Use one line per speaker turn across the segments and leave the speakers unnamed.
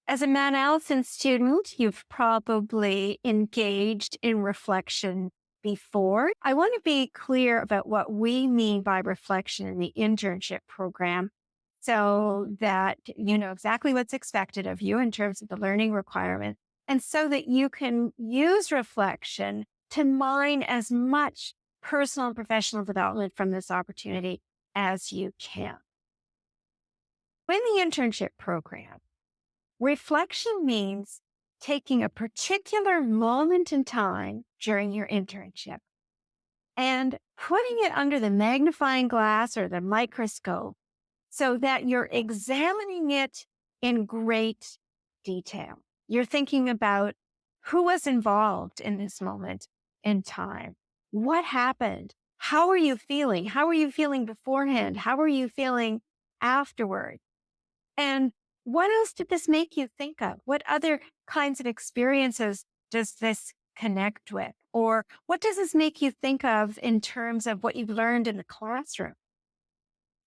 As a Mount Allison student, you've probably engaged in reflection before. I want to be clear about what we mean by reflection in the internship program so that you know exactly what's expected of you in terms of the learning requirement, and so that you can use reflection to mine as much personal and professional development from this opportunity as you can. In the internship program, reflection means taking a particular moment in time during your internship and putting it under the magnifying glass or the microscope so that you're examining it in great detail. You're thinking about who was involved in this moment in time. What happened? How are you feeling? How are you feeling beforehand? How are you feeling afterward? And what else did this make you think of? What other kinds of experiences does this connect with? Or what does this make you think of in terms of what you've learned in the classroom?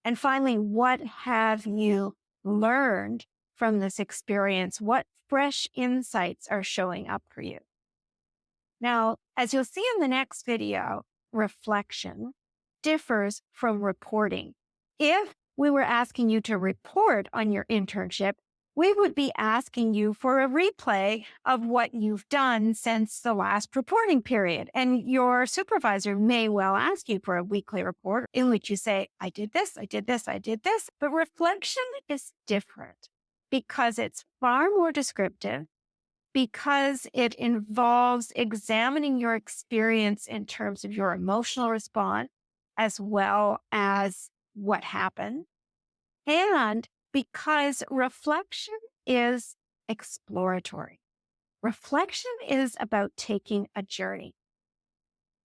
And finally, what have you learned from this experience? What fresh insights are showing up for you? Now, as you'll see in the next video, reflection differs from reporting. If we were asking you to report on your internship, we would be asking you for a replay of what you've done since the last reporting period. And your supervisor may well ask you for a weekly report in which you say, I did this, I did this, I did this. But reflection is different because it's far more descriptive, because it involves examining your experience in terms of your emotional response as well as what happened. And because reflection is exploratory. Reflection is about taking a journey.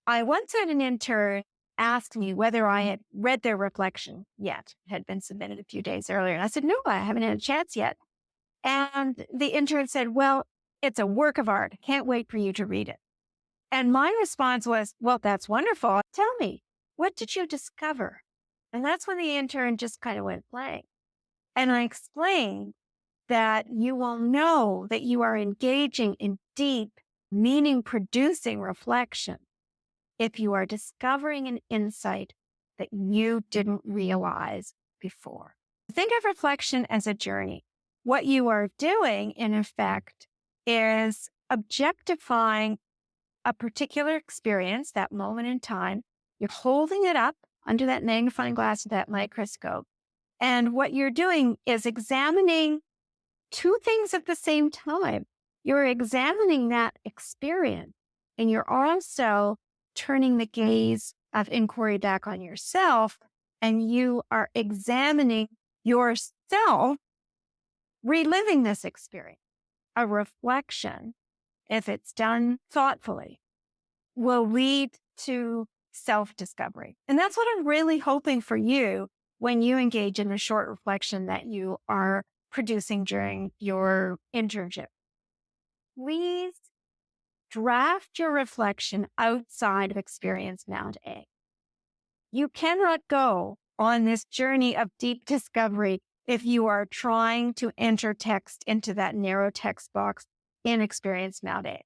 I once had an intern ask me whether I had read their reflection yet. It had been submitted a few days earlier. And I said, no, I haven't had a chance yet. And the intern said, well, it's a work of art. Can't wait for you to read it. And my response was, well, that's wonderful. Tell me, what did you discover? And that's when the intern just kind of went blank. And I explained that you will know that you are engaging in deep, meaning producing reflection if you are discovering an insight that you didn't realize before. Think of reflection as a journey. What you are doing, in effect, is objectifying a particular experience, that moment in time. You're holding it up under that magnifying glass of that microscope. And what you're doing is examining two things at the same time. You're examining that experience, and you're also turning the gaze of inquiry back on yourself, and you are examining yourself reliving this experience. A reflection, if it's done thoughtfully, will lead to self-discovery. And that's what I'm really hoping for you when you engage in a short reflection that you are producing during your internship. Please draft your reflection outside of Experience Mount A. You cannot go on this journey of deep discovery if you are trying to enter text into that narrow text box in Experience Mount A.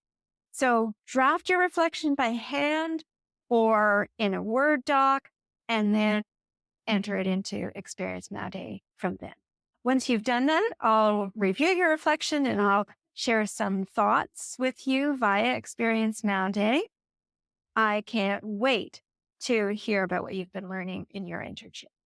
So draft your reflection by hand or in a Word doc, and then enter it into Experience Mount A from then. Once you've done that, I'll review your reflection and I'll share some thoughts with you via Experience Mount A. I can't wait to hear about what you've been learning in your internship.